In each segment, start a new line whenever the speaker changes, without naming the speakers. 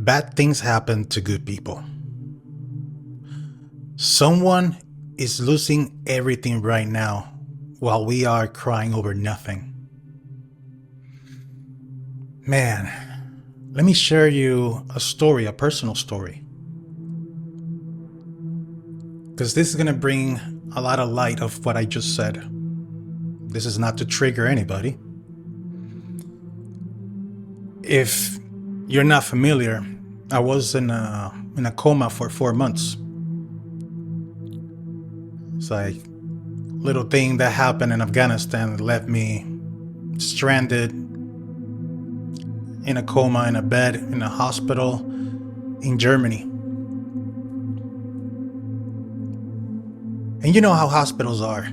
Bad things happen to good people. Someone is losing everything right now while we are crying over nothing. Man, let me share you a story, a personal story. Because this is going to bring a lot of light of what I just said. This is not to trigger anybody. If you're not familiar, I was in a coma for 4 months. It's like little thing that happened in Afghanistan that left me stranded in a coma in a bed in a hospital in Germany. And you know how hospitals are,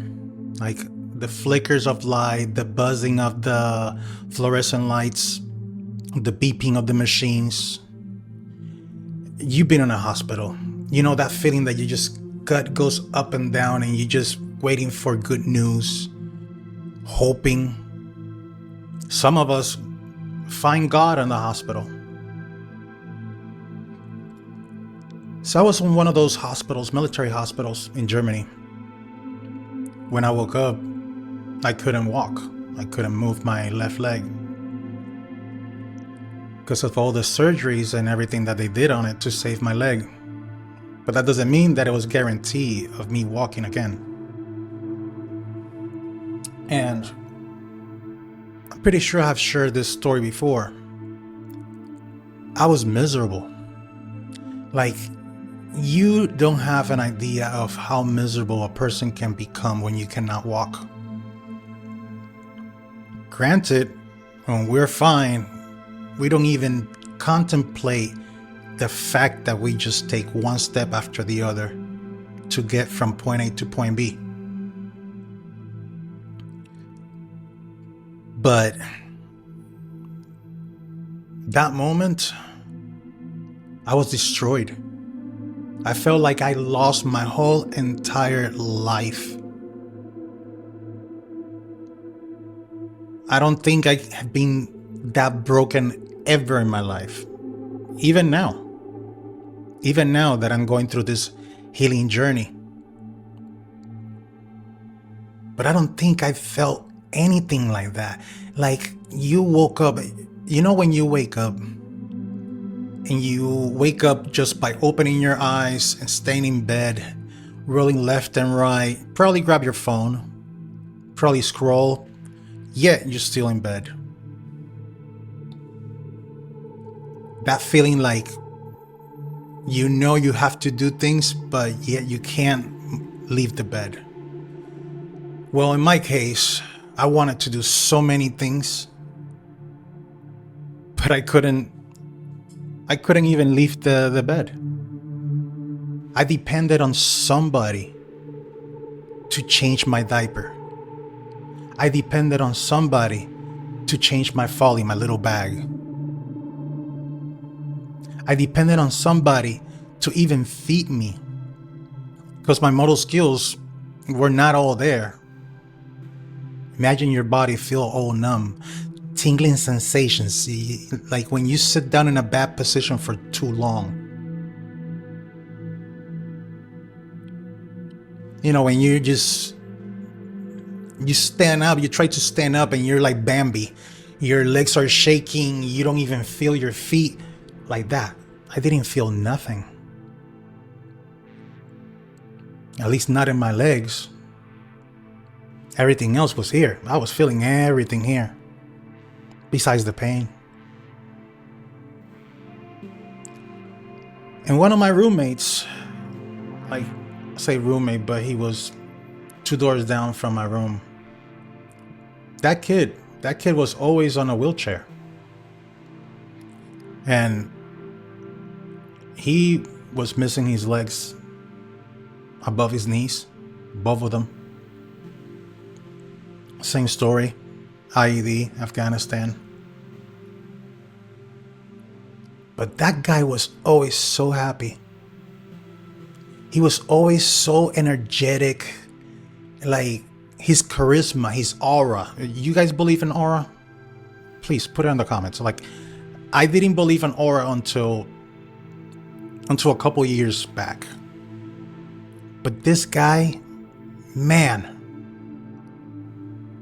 like the flickers of light, the buzzing of the fluorescent lights, the beeping of the machines. You've been in a hospital. You know that feeling that you just gut goes up and down and you're just waiting for good news, hoping. Some of us find God in the hospital. So I was in one of those hospitals, military hospitals in Germany. When I woke up, I couldn't walk. I couldn't move my left leg because of all the surgeries and everything that they did on it to save my leg. But that doesn't mean that it was guarantee of me walking again. And I'm pretty sure I've shared this story before. I was miserable. Like, you don't have an idea of how miserable a person can become when you cannot walk. Granted, when we're fine, we don't even contemplate the fact that we just take one step after the other to get from point A to point B. But that moment, I was destroyed. I felt like I lost my whole entire life. I don't think I have been that broken ever in my life. Even now that I'm going through this healing journey. But I don't think I felt anything like that. Like, you woke up, you know when you wake up and you wake up just by opening your eyes and staying in bed, rolling left and right, probably grab your phone, probably scroll, yet you're still in bed. That feeling like you know you have to do things, but yet you can't leave the bed. Well, in my case, I wanted to do so many things, but I couldn't even leave the bed. I depended on somebody to change my diaper. I depended on somebody to change my folly, my little bag. I depended on somebody to even feed me because my motor skills were not all there. Imagine your body feel all numb, tingling sensations, like when you sit down in a bad position for too long. You know, when you stand up, you try to stand up and you're like Bambi. Your legs are shaking, you don't even feel your feet. Like that. I didn't feel nothing. At least not in my legs. Everything else was here. I was feeling everything here. Besides the pain. And one of my roommates, like, I say roommate, but he was 2 doors down from my room. That kid was always on a wheelchair. And he was missing his legs above his knees, both of them. Same story, IED, Afghanistan. But that guy was always so happy. He was always so energetic, like his charisma, his aura. You guys believe in aura? Please put it in the comments. Like, I didn't believe in aura until until a couple years back. But this guy, man,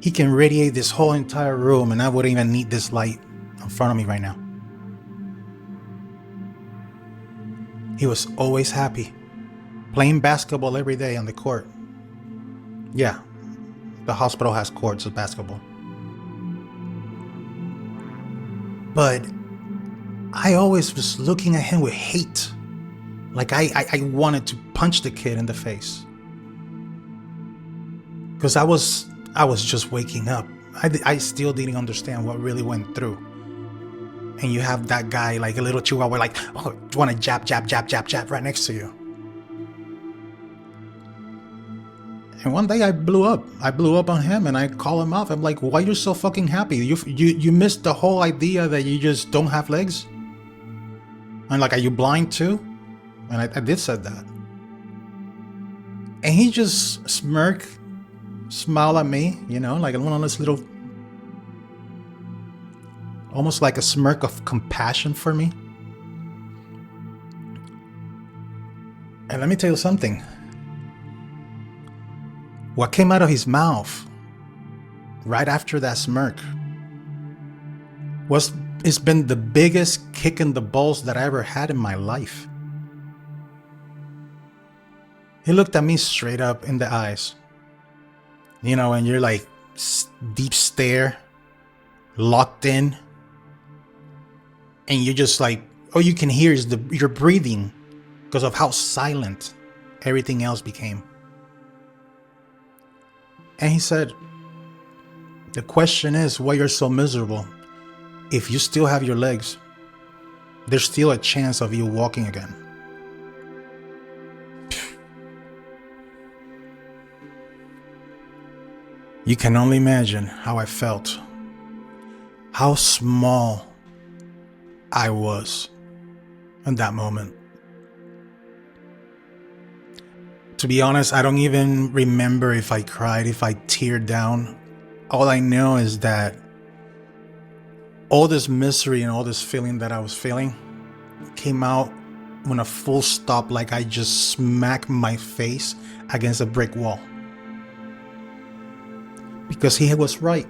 he can radiate this whole entire room, and I wouldn't even need this light in front of me right now. He was always happy, playing basketball every day on the court. Yeah, the hospital has courts of basketball. But I always was looking at him with hate. Like I wanted to punch the kid in the face. Because I was just waking up. I still didn't understand what really went through. And you have that guy, like a little chihuahua, like, oh, you want to jab right next to you. And one day I blew up. I blew up on him and I call him off. I'm like, why you're so fucking happy? You missed the whole idea that you just don't have legs? And like, are you blind too? And I did said that. And he just smiled at me, like one of those little, almost like a smirk of compassion for me. And let me tell you something. What came out of his mouth right after that smirk it's been the biggest kick in the balls that I ever had in my life. He looked at me straight up in the eyes. And you're like deep stare, locked in. And you're just like, all you can hear is your breathing because of how silent everything else became. And he said, the question is why you're so miserable. If you still have your legs, there's still a chance of you walking again. You can only imagine how I felt, how small I was in that moment. To be honest, I don't even remember if I cried, if I teared down. All I know is that all this misery and all this feeling that I was feeling came out when a full stop, like I just smacked my face against a brick wall. Because he was right.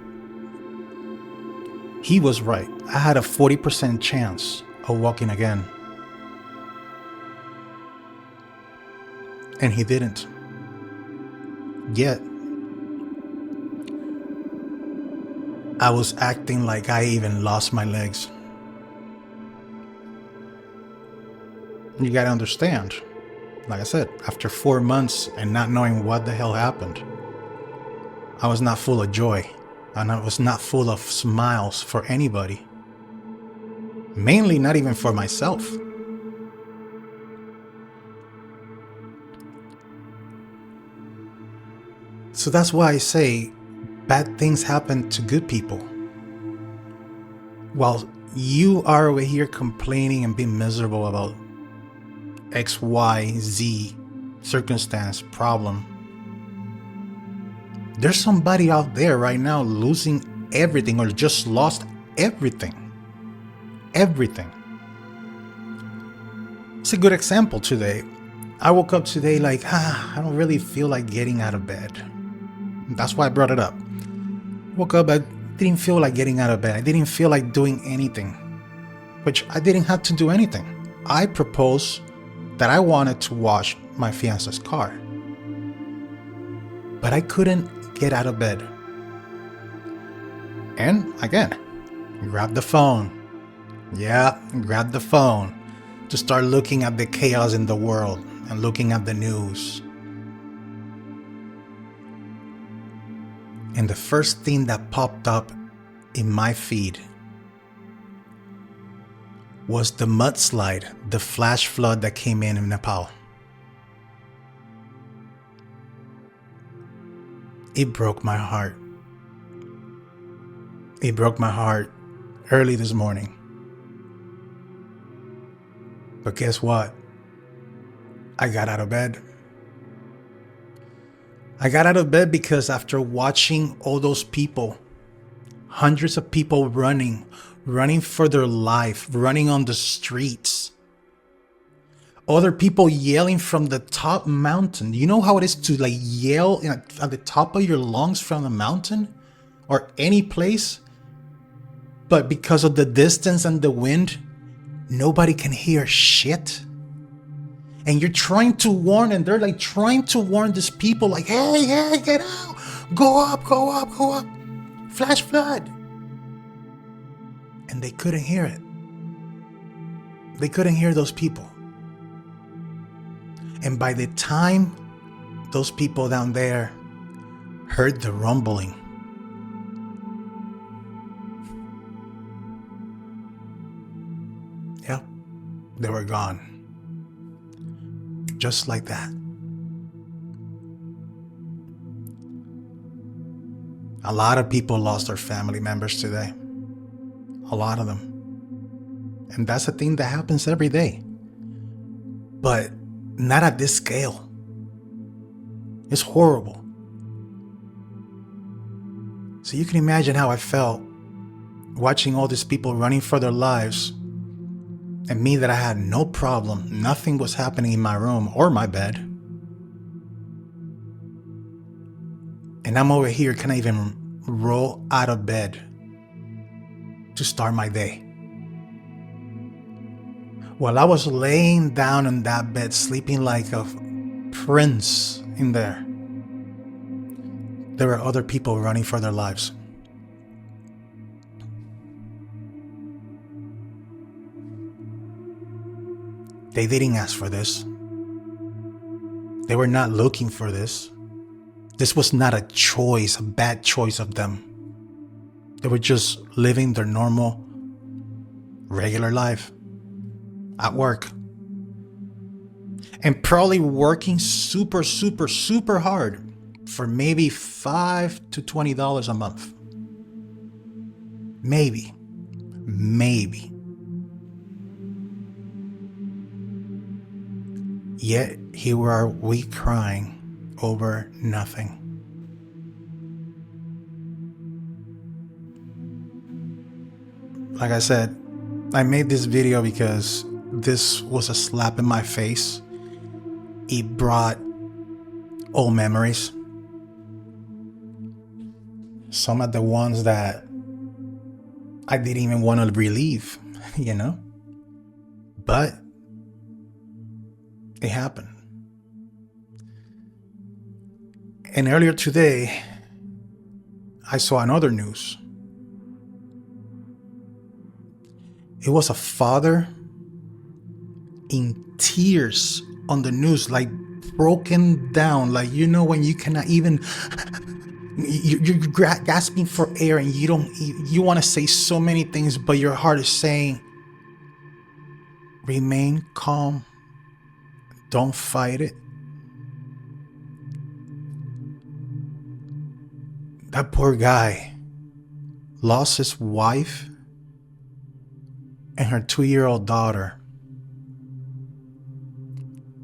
He was right. I had a 40% chance of walking again. And he didn't. Yet, I was acting like I even lost my legs. You gotta understand, like I said, after 4 months and not knowing what the hell happened, I was not full of joy, and I was not full of smiles for anybody. Mainly not even for myself. So that's why I say bad things happen to good people. While you are over here complaining and being miserable about X, Y, Z circumstance, problem, there's somebody out there right now losing everything or just lost everything. Everything. It's a good example today. I woke up today like, I don't really feel like getting out of bed. That's why I brought it up. Woke up, I didn't feel like getting out of bed. I didn't feel like doing anything, which I didn't have to do anything. I proposed that I wanted to wash my fiance's car, but I couldn't get out of bed. And again, grab the phone. Yeah, grab the phone to start looking at the chaos in the world and looking at the news. And the first thing that popped up in my feed was the mudslide, the flash flood that came in Nepal. It broke my heart. It broke my heart early this morning. But guess what? I got out of bed. I got out of bed because after watching all those people, hundreds of people running for their life, running on the streets, Other people yelling from the top mountain. You know how it is to like yell at the top of your lungs from the mountain or any place? But because of the distance and the wind, nobody can hear shit. And you're trying to warn, and they're like trying to warn these people like, hey, get out. Go up. Flash flood. And they couldn't hear it. They couldn't hear those people. And by the time those people down there heard the rumbling, yeah, they were gone. Just like that. A lot of people lost their family members today. A lot of them. And that's a thing that happens every day. But not at this scale. It's horrible. So you can imagine how I felt watching all these people running for their lives, and me that I had no problem. Nothing was happening in my room or my bed. And I'm over here, can't even roll out of bed to start my day. While I was laying down in that bed, sleeping like a prince in there were other people running for their lives. They didn't ask for this. They were not looking for this. This was not a choice, a bad choice of them. They were just living their normal, regular life at work. And probably working super hard for maybe $5 to $20 a month. Maybe. Yet here are we crying over nothing. Like I said, I made this video because this was a slap in my face. It brought old memories. Some of the ones that I didn't even want to relive, you know? But it happened. And earlier today, I saw another news. It was a father in tears on the news, like broken down, like, you know, when you cannot even, you're gasping for air and you want to say so many things, but your heart is saying, remain calm, don't fight it. That poor guy lost his wife and her 2-year-old daughter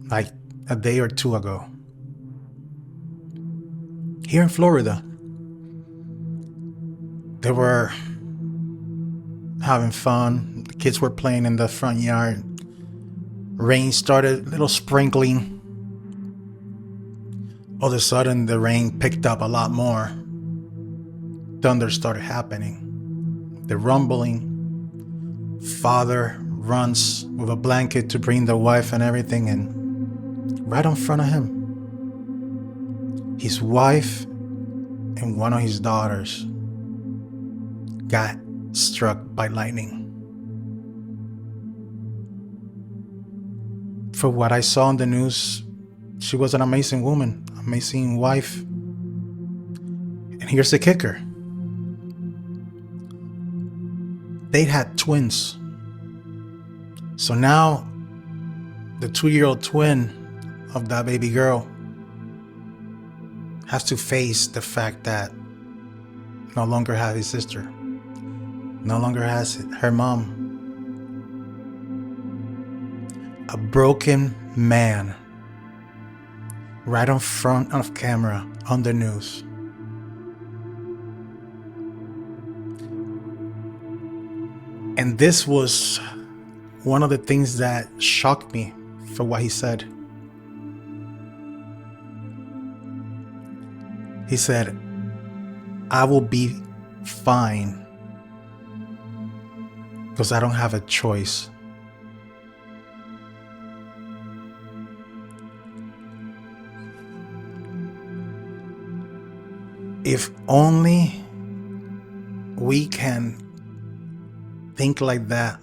like a day or two ago. Here in Florida, they were having fun. The kids were playing in the front yard. Rain started, little sprinkling. All of a sudden, the rain picked up a lot more. Thunder started happening. The rumbling. Father runs with a blanket to bring the wife and everything, and right in front of him, his wife and one of his daughters got struck by lightning. For what I saw on the news, she was an amazing woman, amazing wife. And here's the kicker. They had twins. So now the 2-year-old twin of that baby girl has to face the fact that no longer has his sister, no longer has her mom. A broken man right in front of camera on the news. And this was one of the things that shocked me for what he said. He said, I will be fine because I don't have a choice. If only we can think like that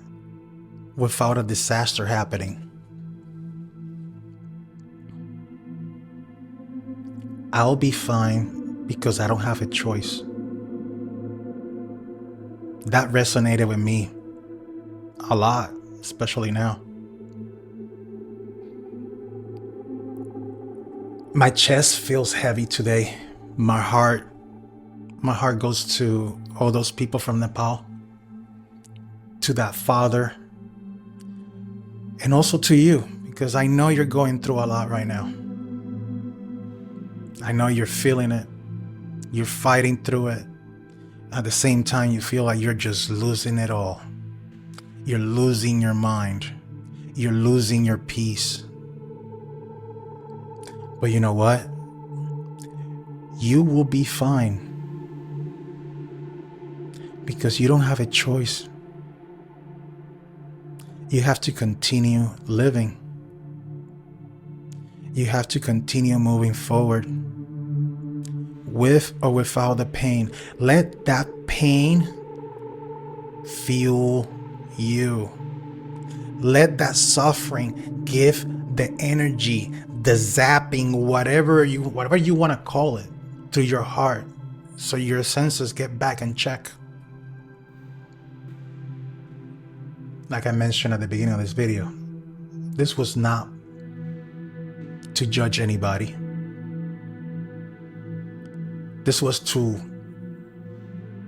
without a disaster happening. I'll be fine because I don't have a choice. That resonated with me a lot, especially now. My chest feels heavy today. My heart goes to all those people from Nepal, to that father, and also to you, because I know you're going through a lot right now. I know you're feeling it. You're fighting through it. At the same time, you feel like you're just losing it all. You're losing your mind. You're losing your peace. But you know what? You will be fine. Because you don't have a choice. You have to continue living. You have to continue moving forward. With or without the pain. Let that pain fuel you. Let that suffering give the energy, the zapping, whatever you want to call it, to your heart, so your senses get back in check. Like I mentioned at the beginning of this video, this was not to judge anybody. This was to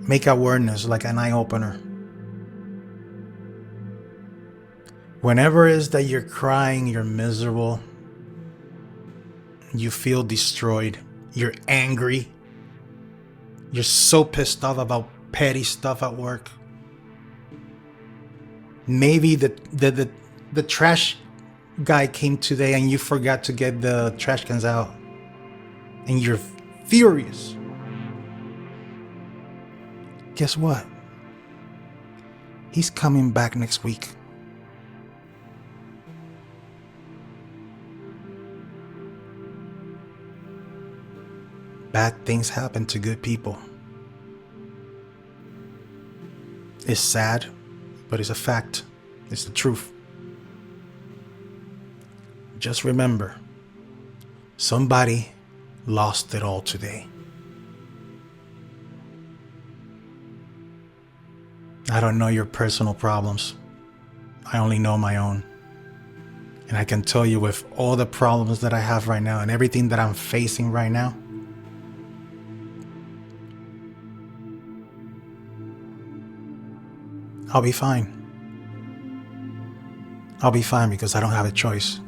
make awareness, like an eye-opener. Whenever it is that you're crying, you're miserable, you feel destroyed, you're angry, you're so pissed off about petty stuff at work. Maybe the trash guy came today and you forgot to get the trash cans out, and you're furious. Guess what? He's coming back next week. Bad things happen to good people. It's sad, but it's a fact. It's the truth. Just remember, somebody lost it all today. I don't know your personal problems. I only know my own. And I can tell you, with all the problems that I have right now and everything that I'm facing right now, I'll be fine. I'll be fine because I don't have a choice.